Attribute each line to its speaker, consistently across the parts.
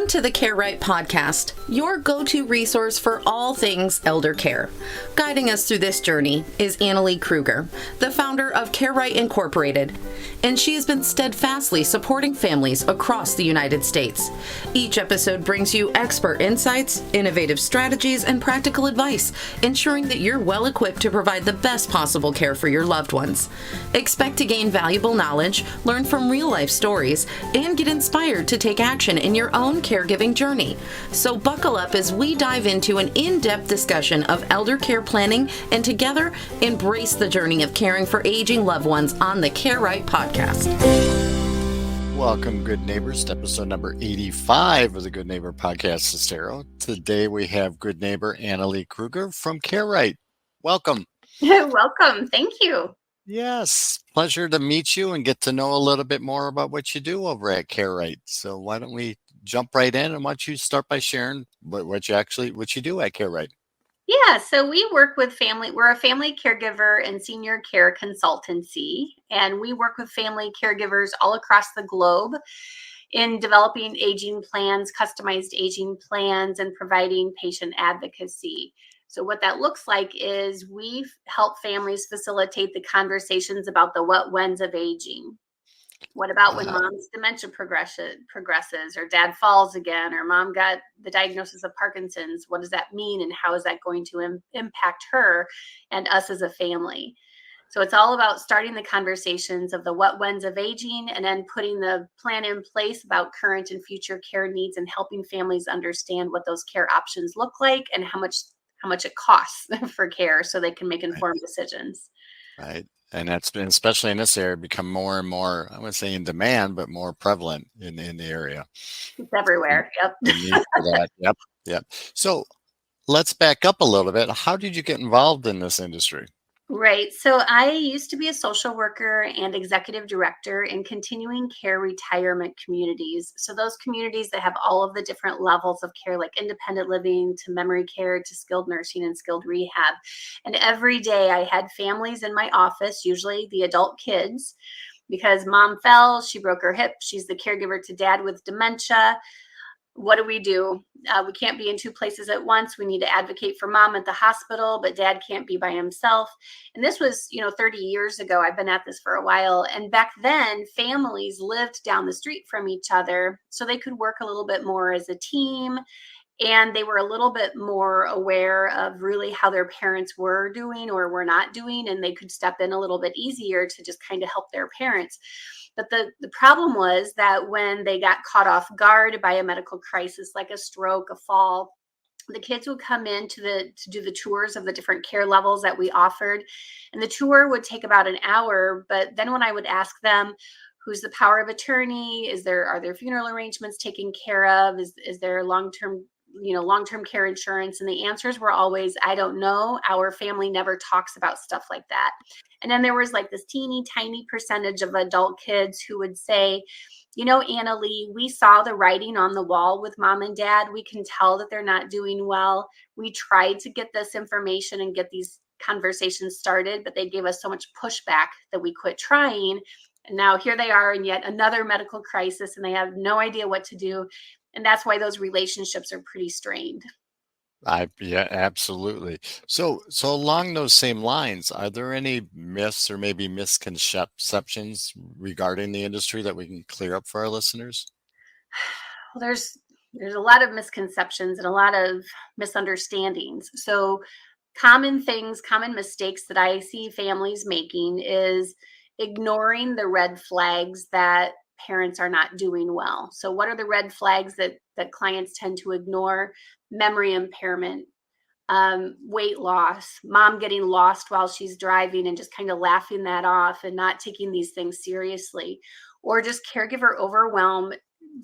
Speaker 1: Welcome to the Care Right podcast, your go-to resource for all things elder care. Guiding us through this journey is Annalee Kruger, the founder of Care Right Incorporated, and she has been steadfastly supporting families across the United States. Each episode brings you expert insights, innovative strategies, and practical advice, ensuring that you're well equipped to provide the best possible care for your loved ones. Expect to gain valuable knowledge, learn from real-life stories, and get inspired to take action in your own caregiving journey. So buckle up as we dive into an in-depth discussion of elder care planning and together embrace the journey of caring for aging loved ones on the Care Right podcast.
Speaker 2: Welcome, good neighbors, to episode number 85 of the Good Neighbor Podcast, Estero. Today we have good neighbor Annalee Kruger from Care Right. Welcome.
Speaker 3: Welcome. Thank you.
Speaker 2: Yes, pleasure to meet you and get to know a little bit more about what you do over at Care Right. So why don't we jump right in, and why don't you start by sharing what you do at Care Right?
Speaker 3: Yeah, so we work with family. We're a family caregiver and senior care consultancy, and we work with family caregivers all across the globe in developing aging plans, customized aging plans, and providing patient advocacy. So what that looks like is we help families facilitate the conversations about the what, whens of aging. What about when mom's dementia progresses, or dad falls again, or mom got the diagnosis of Parkinson's? What does that mean, and how is that going to impact her and us as a family? So it's all about starting the conversations of the what, whens of aging, and then putting the plan in place about current and future care needs, and helping families understand what those care options look like and how much it costs for care, so they can make informed decisions.
Speaker 2: Right. And that's been, especially in this area, become more and more, I wouldn't say in demand, but more prevalent in the area.
Speaker 3: It's everywhere. Yep.
Speaker 2: The need for that. Yep. So let's back up a little bit. How did you get involved in this industry?
Speaker 3: Right. So I used to be a social worker and executive director in continuing care retirement communities. So those communities that have all of the different levels of care, like independent living to memory care to skilled nursing and skilled rehab. And every day I had families in my office, usually the adult kids, because mom fell, she broke her hip, she's the caregiver to dad with dementia. What do? We can't be in two places at once. We need to advocate for mom at the hospital, but dad can't be by himself. And this was, 30 years ago. I've been at this for a while. And back then, families lived down the street from each other, so they could work a little bit more as a team. And they were a little bit more aware of really how their parents were doing or were not doing. And they could step in a little bit easier to just kind of help their parents. But the problem was that when they got caught off guard by a medical crisis, like a stroke, a fall, the kids would come in to do the tours of the different care levels that we offered. And the tour would take about an hour. But then when I would ask them, who's the power of attorney? Are there funeral arrangements taken care of? Is there long-term care insurance? And the answers were always, I don't know. Our family never talks about stuff like that. And then there was like this teeny tiny percentage of adult kids who would say, Annalee, we saw the writing on the wall with mom and dad. We can tell that they're not doing well. We tried to get this information and get these conversations started, but they gave us so much pushback that we quit trying. And now here they are in yet another medical crisis, and they have no idea what to do. And that's why those relationships are pretty strained.
Speaker 2: Yeah, absolutely. So along those same lines, are there any myths or maybe misconceptions regarding the industry that we can clear up for our listeners?
Speaker 3: Well, there's a lot of misconceptions and a lot of misunderstandings. So common mistakes that I see families making is ignoring the red flags that parents are not doing well. So what are the red flags that clients tend to ignore? Memory impairment, weight loss, mom getting lost while she's driving and just kind of laughing that off and not taking these things seriously, or just caregiver overwhelm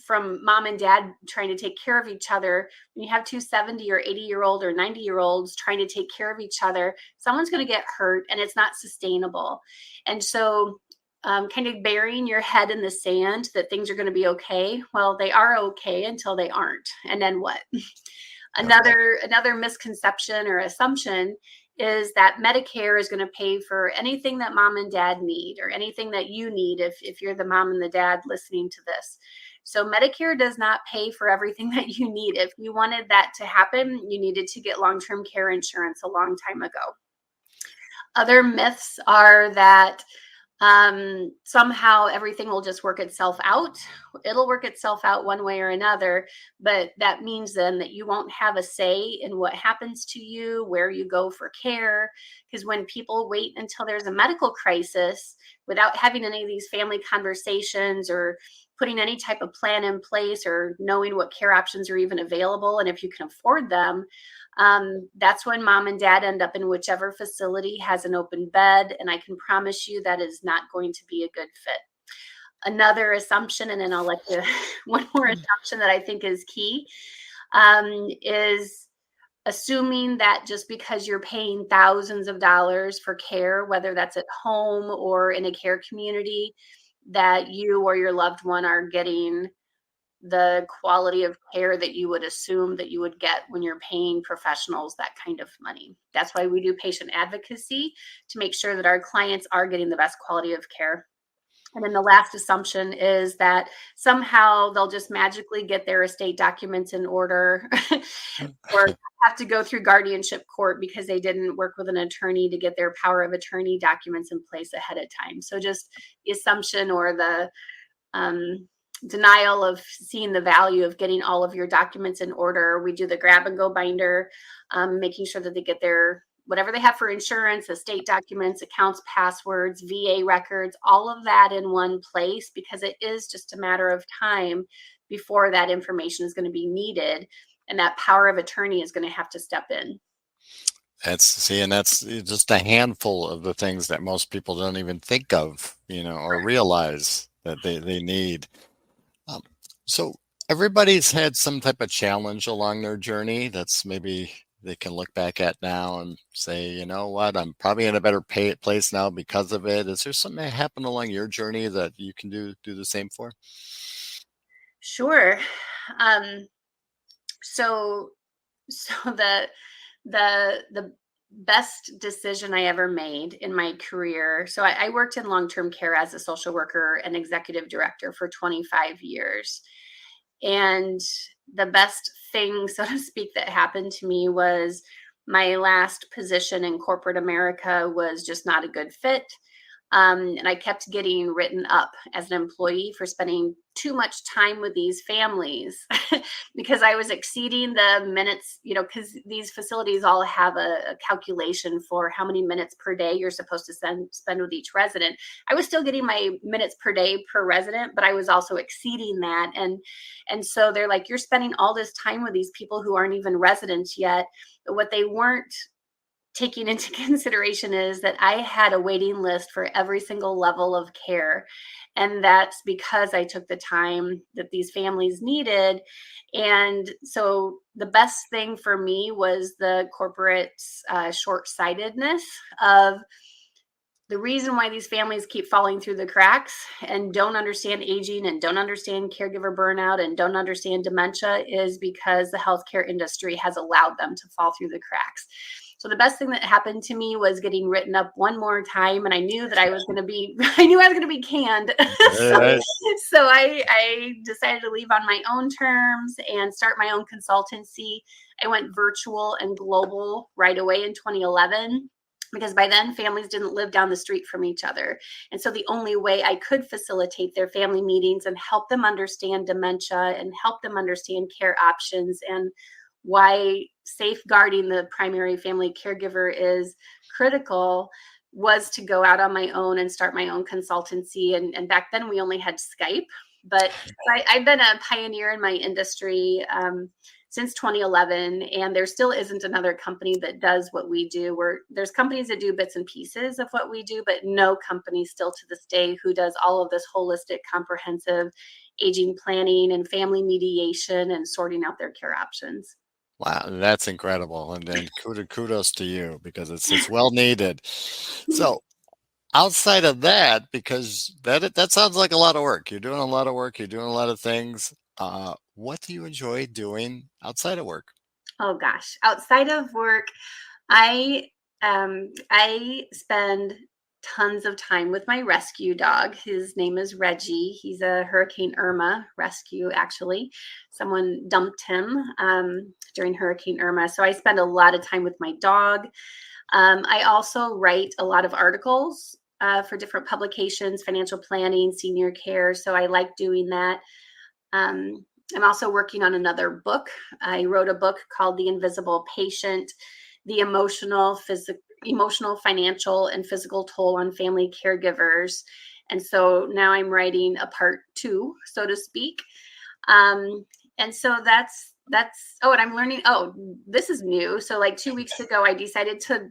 Speaker 3: from mom and dad trying to take care of each other. When you have two 70 or 80-year-old or 90-year-olds trying to take care of each other, someone's going to get hurt, and it's not sustainable. And so kind of burying your head in the sand that things are going to be okay. Well, they are okay until they aren't. And then what? Another misconception or assumption is that Medicare is going to pay for anything that mom and dad need, or anything that you need if you're the mom and the dad listening to this. So Medicare does not pay for everything that you need. If you wanted that to happen, you needed to get long-term care insurance a long time ago. Other myths are that somehow everything will just work itself out. It'll work itself out one way or another, but that means then that you won't have a say in what happens to you, where you go for care. Because when people wait until there's a medical crisis without having any of these family conversations or putting any type of plan in place or knowing what care options are even available and if you can afford them, that's when mom and dad end up in whichever facility has an open bed. And I can promise you that is not going to be a good fit. Another assumption, and then I'll let you, one more assumption that I think is key, is assuming that just because you're paying thousands of dollars for care, whether that's at home or in a care community, that you or your loved one are getting the quality of care that you would assume that you would get when you're paying professionals that kind of money. That's why we do patient advocacy, to make sure that our clients are getting the best quality of care. And then the last assumption is that somehow they'll just magically get their estate documents in order or have to go through guardianship court because they didn't work with an attorney to get their power of attorney documents in place ahead of time. So just the assumption or the denial of seeing the value of getting all of your documents in order. We do the grab and go binder, making sure that they get their whatever they have for insurance, estate documents, accounts, passwords, VA records, all of that in one place, because it is just a matter of time before that information is going to be needed. And that power of attorney is going to have to step in.
Speaker 2: And that's just a handful of the things that most people don't even think of, or realize that they need. So everybody's had some type of challenge along their journey that's maybe they can look back at now and say, you know what, I'm probably in a better place now because of it. Is there something that happened along your journey that you can do the same for?
Speaker 3: Sure. So the best decision I ever made in my career. So I worked in long-term care as a social worker and executive director for 25 years. And the best thing, so to speak, that happened to me was my last position in corporate America was just not a good fit. And I kept getting written up as an employee for spending too much time with these families because I was exceeding the minutes, because these facilities all have a calculation for how many minutes per day you're supposed to spend with each resident. I was still getting my minutes per day per resident, but I was also exceeding that. And so they're like, you're spending all this time with these people who aren't even residents yet. But what they weren't taking into consideration is that I had a waiting list for every single level of care. And that's because I took the time that these families needed. And so the best thing for me was the corporate short-sightedness of the reason why these families keep falling through the cracks and don't understand aging and don't understand caregiver burnout and don't understand dementia is because the healthcare industry has allowed them to fall through the cracks. So the best thing that happened to me was getting written up one more time, and I knew that I was going to be canned. So I decided to leave on my own terms and start my own consultancy. I went virtual and global right away in 2011. Because by then families didn't live down the street from each other. And so the only way I could facilitate their family meetings and help them understand dementia and help them understand care options and why safeguarding the primary family caregiver is critical was to go out on my own and start my own consultancy. And back then we only had Skype, but I've been a pioneer in my industry since 2011, and there still isn't another company that does what we do. There's companies that do bits and pieces of what we do, but no company still to this day who does all of this holistic, comprehensive aging planning and family mediation and sorting out their care options.
Speaker 2: Wow, that's incredible. And then kudos to you because it's well needed. So outside of that, because that sounds like a lot of work. You're doing a lot of work, you're doing a lot of things. What do you enjoy doing outside of work?
Speaker 3: Oh gosh, outside of work, I spend tons of time with my rescue dog. His name is Reggie. He's a Hurricane Irma rescue, actually. Someone dumped him during Hurricane Irma. So I spend a lot of time with my dog. I also write a lot of articles for different publications, financial planning, senior care. So I like doing that. I'm also working on another book. I wrote a book called The Invisible Patient, the emotional, financial, and physical toll on family caregivers. And so now I'm writing a part 2, so to speak. And so that's, and I'm learning, this is new. So like 2 weeks ago, I decided to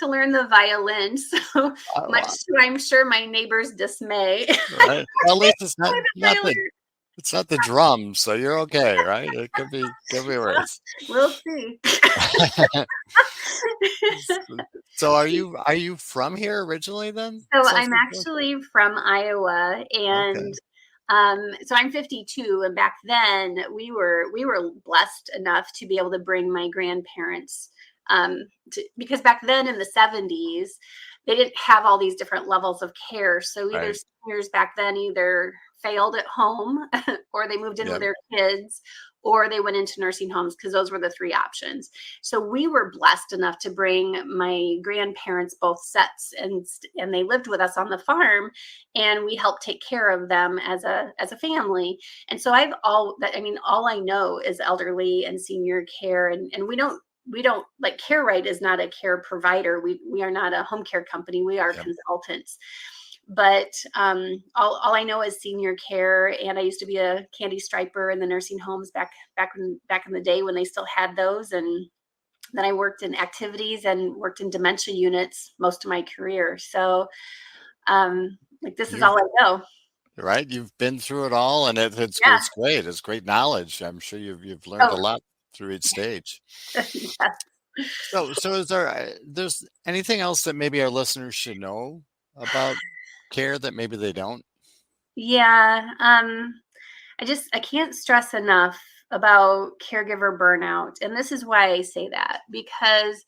Speaker 3: learn the violin. So much to, I'm sure, my neighbor's dismay.
Speaker 2: Right. Well, at least it's not the drums, so you're okay, right? It could be worse.
Speaker 3: We'll see.
Speaker 2: So are you from here originally then?
Speaker 3: So I'm actually from Iowa, and so I'm 52, and back then we were blessed enough to be able to bring my grandparents because back then in the 70s they didn't have all these different levels of care. So either seniors back then either failed at home or they moved in with their kids, or they went into nursing homes, because those were the 3 options. So we were blessed enough to bring my grandparents both sets, and they lived with us on the farm, and we helped take care of them as a family. And so all I know is elderly and senior care, and we don't like Care Right is not a care provider. We are not a home care company. We are consultants. But all I know is senior care, and I used to be a candy striper in the nursing homes back in the day when they still had those, and then I worked in activities and worked in dementia units most of my career. So this is all I know.
Speaker 2: Right, you've been through it all, and it's great. It's great knowledge. I'm sure you've learned a lot through each stage.
Speaker 3: Yes.
Speaker 2: So is there's anything else that maybe our listeners should know about care that maybe they don't?
Speaker 3: Yeah. I can't stress enough about caregiver burnout. And this is why I say that, because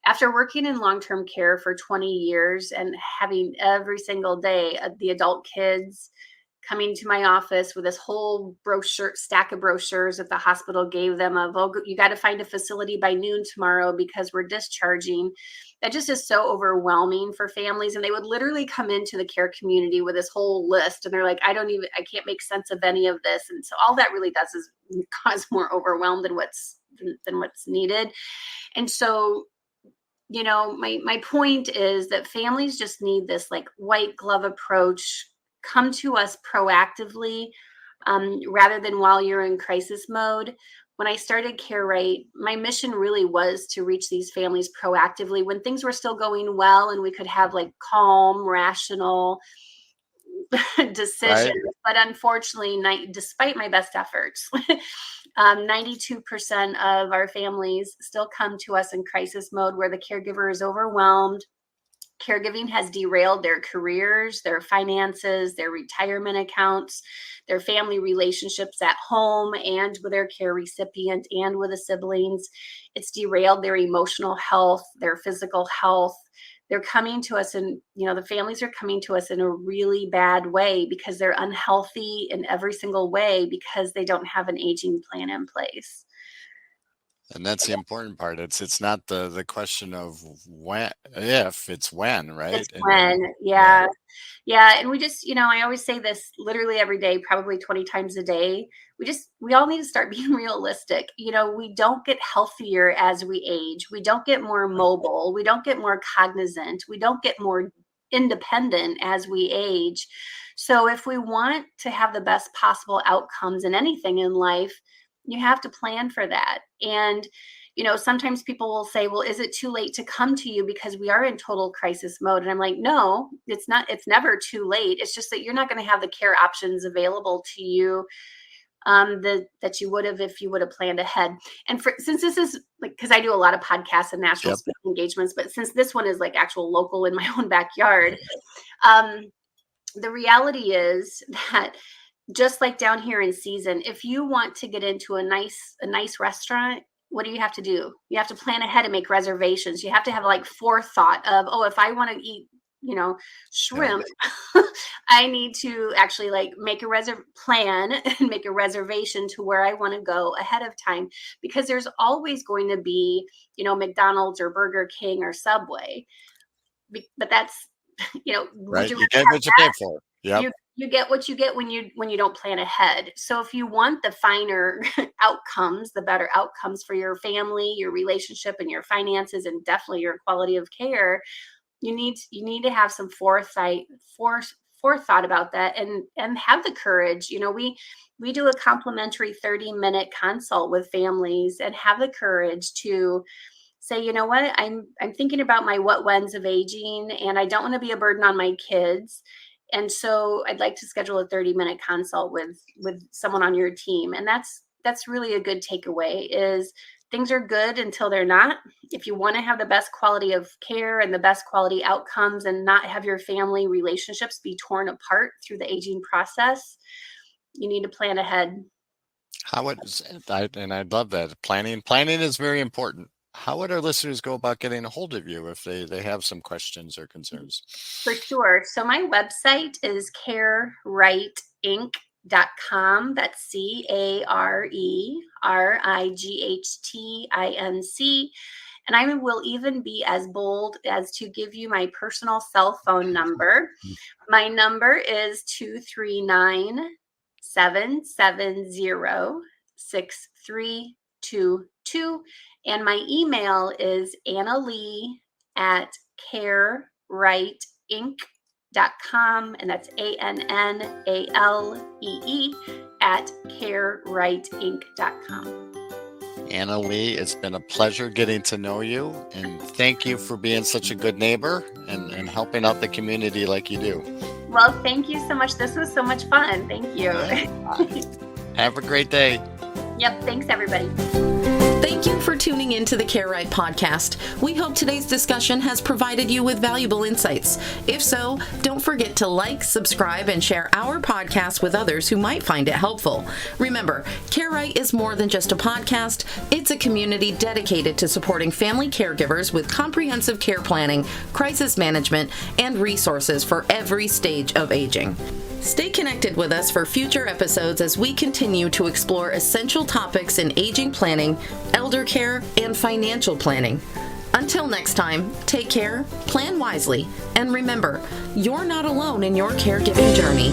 Speaker 3: after working in long-term care for 20 years and having every single day the adult kids coming to my office with this whole stack of brochures that the hospital gave them of, you got to find a facility by noon tomorrow because we're discharging. That just is so overwhelming for families. And they would literally come into the care community with this whole list, and they're like, I can't make sense of any of this. And so all that really does is cause more overwhelm than what's needed. And so, my point is that families just need this like white glove approach. Come to us proactively rather than while you're in crisis mode. When I started Care Right, my mission really was to reach these families proactively when things were still going well and we could have like calm, rational decisions. Right. But unfortunately, despite my best efforts, 92% of our families still come to us in crisis mode where the caregiver is overwhelmed. Caregiving has derailed their careers, their finances, their retirement accounts, their family relationships at home and with their care recipient and with the siblings. It's derailed their emotional health, their physical health. They're coming to us, and the families are coming to us in a really bad way because they're unhealthy in every single way because they don't have an aging plan in place.
Speaker 2: And that's the important part. It's not the question of when, if, it's when, right?
Speaker 3: It's when, yeah. And we just, I always say this literally every day, probably 20 times a day. We all need to start being realistic. We don't get healthier as we age. We don't get more mobile. We don't get more cognizant. We don't get more independent as we age. So if we want to have the best possible outcomes in anything in life, you have to plan for that. And, sometimes people will say, well, is it too late to come to you because we are in total crisis mode? And I'm like, no, it's not. It's never too late. It's just that you're not going to have the care options available to you that you would have if you would have planned ahead. And since this is because I do a lot of podcasts and national speaking engagements, but since this one is like actual local in my own backyard, the reality is that just like down here in season, if you want to get into a nice restaurant, what do you have to do? You have to plan ahead and make reservations. You have to have like forethought of, if I want to eat shrimp. I need to actually like make a plan and make a reservation to where I want to go ahead of time, because there's always going to be, McDonald's or Burger King or Subway. But that's, would
Speaker 2: Right.
Speaker 3: you
Speaker 2: You get what you pay for. Yep.
Speaker 3: you get what you get when you don't plan ahead. So if you want the finer outcomes, the better outcomes for your family, your relationship, and your finances, and definitely your quality of care, you need to have some forethought about that, and have the courage. We do a complimentary 30-minute consult with families, and have the courage to say, you know what, I'm thinking about my what whens of aging, and I don't want to be a burden on my kids. And so I'd like to schedule a 30-minute consult with someone on your team. And that's really a good takeaway, is things are good until they're not. If you want to have the best quality of care and the best quality outcomes, and not have your family relationships be torn apart through the aging process, you need to plan ahead.
Speaker 2: I love that. Planning is very important. How would our listeners go about getting a hold of you if they have some questions or concerns?
Speaker 3: For sure. So my website is carerightinc.com. That's CARERIGHTINC. And I will even be as bold as to give you my personal cell phone number. My number is 239-770-6322. And my email is Annalee@carerightinc.com. And that's ANNALEE@carerightinc.com.
Speaker 2: Annalee, it's been a pleasure getting to know you, and thank you for being such a good neighbor and helping out the community like you do.
Speaker 3: Well, thank you so much. This was so much fun. Thank you.
Speaker 2: Have a great day.
Speaker 3: Yep. Thanks, everybody.
Speaker 1: Thank you for tuning in to the Care Right podcast. We hope today's discussion has provided you with valuable insights. If so, don't forget to like, subscribe, and share our podcast with others who might find it helpful. Remember, Care Right is more than just a podcast. It's a community dedicated to supporting family caregivers with comprehensive care planning, crisis management, and resources for every stage of aging. Stay connected with us for future episodes as we continue to explore essential topics in aging planning, elder care, and financial planning. Until next time, take care, plan wisely, and remember, you're not alone in your caregiving journey.